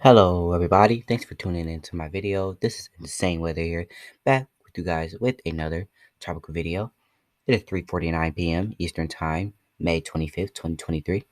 Hello everybody, thanks for tuning into my video. This is Insane Weather here, back with you guys with another tropical video. It is 3:49 p.m. Eastern Time, May 25th, 2023.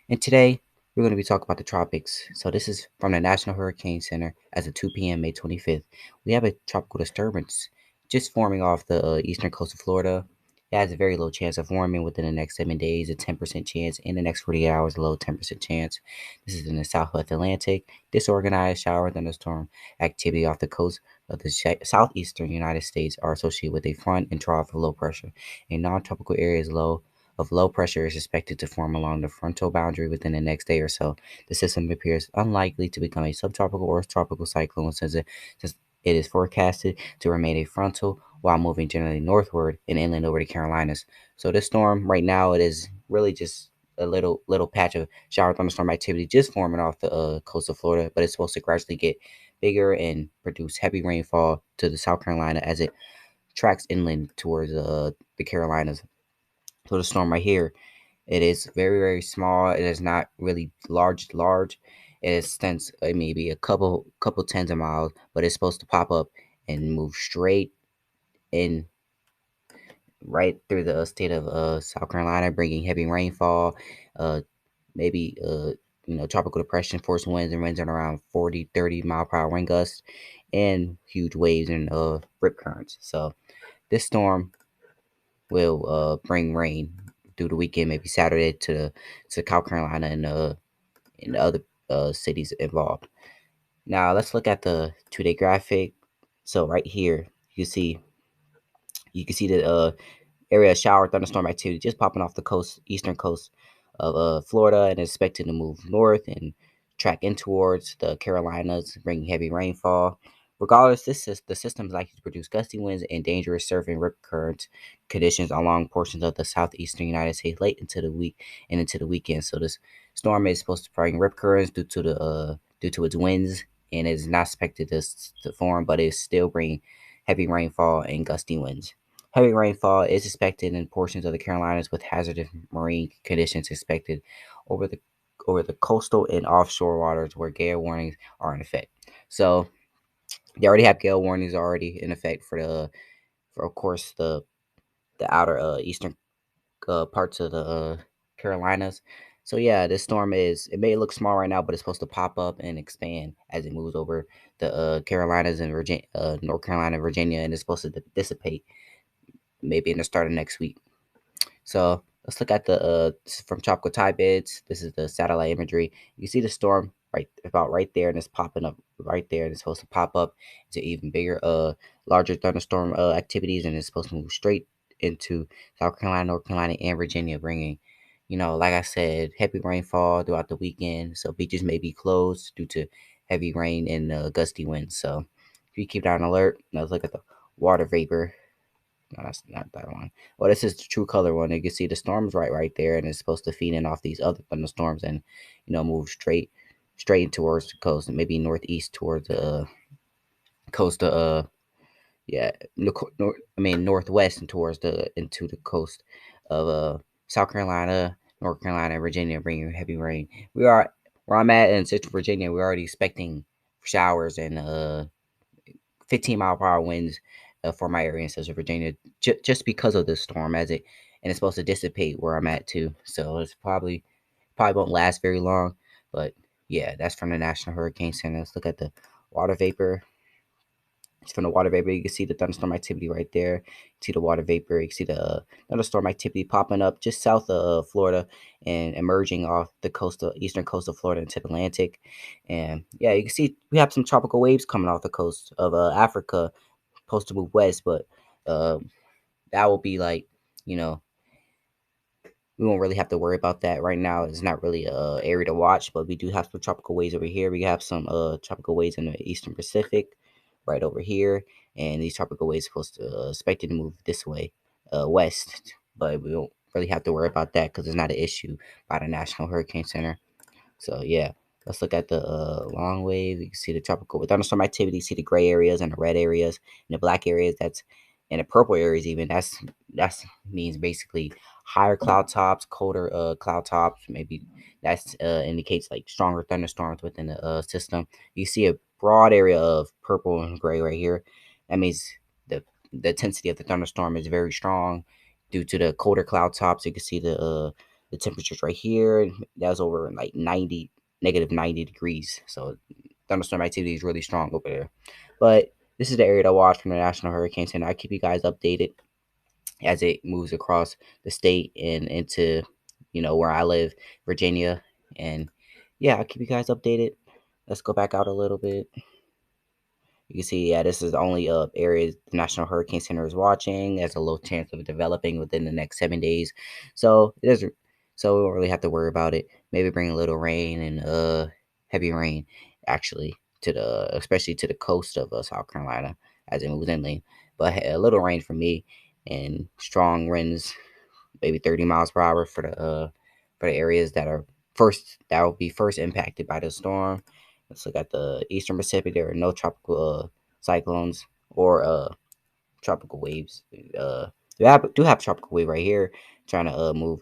And today we're going to be talking about the tropics. So this is from the National Hurricane Center as of 2 p.m. May 25th. We have a tropical disturbance just forming off the eastern coast of Florida. It has a very low chance of forming within the next 7 days, a 10% chance. In the next 48 hours, a low 10% chance. This is in the Southwest Atlantic. Disorganized shower thunderstorm activity off the coast of the southeastern United States are associated with a front and trough of low pressure. A non-tropical area of low pressure is expected to form along the frontal boundary within the next day or so. The system appears unlikely to become a subtropical or tropical cyclone since it is forecasted to remain a frontal while moving generally northward and inland over the Carolinas. So this storm right now, it is really just a little patch of shower thunderstorm activity just forming off the coast of Florida, but it's supposed to gradually get bigger and produce heavy rainfall to the South Carolina as it tracks inland towards the Carolinas. So the storm right here, it is very small. It is not really large. It extends maybe a couple tens of miles, but it's supposed to pop up and move straight in right through the state of South Carolina, bringing heavy rainfall, uh, maybe tropical depression, force winds and winds at around 40, 30 mile per hour wind gusts, and huge waves and rip currents. So this storm will bring rain through the weekend, maybe Saturday to South Carolina and the other cities involved. Now let's look at the 2-day graphic. So right here, you can see the area of shower thunderstorm activity just popping off the eastern coast of Florida, and is expected to move north and track in towards the Carolinas, bringing heavy rainfall. Regardless, the system is likely to produce gusty winds and dangerous surf and rip current conditions along portions of the southeastern United States late into the week and into the weekend. So this storm is supposed to bring rip currents due to its winds, and it is not expected to form, but it still bring heavy rainfall and gusty winds. Heavy rainfall is expected in portions of the Carolinas with hazardous marine conditions expected over the coastal and offshore waters where gale warnings are in effect. So they already have gale warnings already in effect for of course the outer eastern parts of the Carolinas. So yeah, this storm it may look small right now, but it's supposed to pop up and expand as it moves over the Carolinas and Virginia, North Carolina, Virginia, and it's supposed to dissipate maybe in the start of next week. So let's look at this is from tropical tide beds. This is the satellite imagery. You see the storm right there, and it's popping up right there, and it's supposed to pop up into even bigger, larger thunderstorm activities, and it's supposed to move straight into South Carolina, North Carolina, and Virginia, bringing, like I said, heavy rainfall throughout the weekend. So beaches may be closed due to heavy rain and gusty winds. So if you keep that on alert, let's look at the water vapor. No, that's not that one. Well, this is the true color one. You can see the storm's right there, and it's supposed to feed in off these other thunderstorms and move straight towards the coast and maybe northeast towards the coast of yeah northwest and towards the into the coast of South Carolina, North Carolina, and Virginia, bringing heavy rain. We are where I'm at in Central Virginia. We're already expecting showers and 15 mile per hour winds for my area in Central Virginia, just because of this storm, and it's supposed to dissipate where I'm at too. So it's probably won't last very long, but yeah, that's from the National Hurricane Center. Let's look at the water vapor. It's from the water vapor. You can see the thunderstorm activity right there. You see the water vapor. You can see the thunderstorm activity popping up just south of Florida and emerging off the eastern coast of Florida into the Atlantic. And yeah, you can see we have some tropical waves coming off the coast of Africa, supposed to move west, but uh, that will be like, you know, we won't really have to worry about that right now. It's not really a area to watch, but we do have some tropical waves over here. We have some tropical waves in the Eastern Pacific, right over here, and these tropical waves supposed to expected to move this way, west, but we don't really have to worry about that because it's not an issue by the National Hurricane Center. So yeah, let's look at the long wave. You can see the tropical with thunderstorm activity. See the gray areas and the red areas and the black areas. That's and the purple areas even that's means basically higher cloud tops, colder cloud tops. Maybe that's indicates like stronger thunderstorms within the system. You see a broad area of purple and gray right here. That means the the intensity of the thunderstorm is very strong due to the colder cloud tops. You can see the temperatures right here. That's over like 90 - 90 degrees. So thunderstorm activity is really strong over there. But this is the area to watch from the National Hurricane Center. I keep you guys updated as it moves across the state and into, where I live, Virginia. And yeah, I'll keep you guys updated. Let's go back out a little bit. You can see, yeah, this is the only area the National Hurricane Center is watching. There's a low chance of developing within the next 7 days, so it doesn't. So we don't really have to worry about it. Maybe bring a little rain and heavy rain, actually, especially to the coast of South Carolina as it moves inland. But a little rain for me and strong winds, maybe 30 miles per hour for the areas that will be first impacted by the storm. Let's look at the Eastern Pacific. There are no tropical cyclones or tropical waves. Do have tropical wave right here trying to move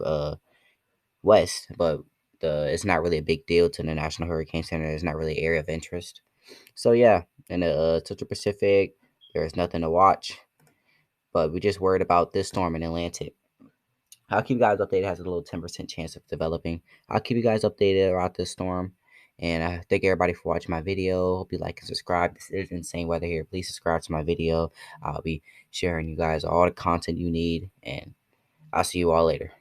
west, but it's not really a big deal to the National Hurricane Center. It's not really an area of interest. So yeah, in the Central Pacific, there's nothing to watch. But we just worried about this storm in Atlantic. I'll keep you guys updated. It has a little 10% chance of developing. I'll keep you guys updated about this storm. And I thank everybody for watching my video. Hope you like and subscribe. This is insane weather here. Please subscribe to my video. I'll be sharing you guys all the content you need. And I'll see you all later.